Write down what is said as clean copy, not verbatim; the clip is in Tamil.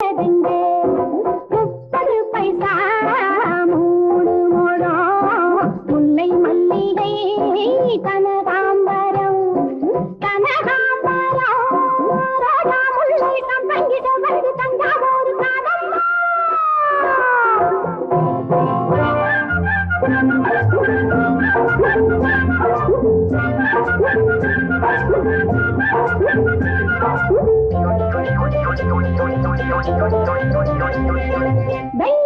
விட்டதுண்டு 30 பைசா 3 முழம் முல்லை மல்லிகை கனகாம்பரம் கனகாம்பரம் ரோஜா முல்லை சம்பங்கி செவ்வரகு தஞ்சாவூர் காதம்மா Bye.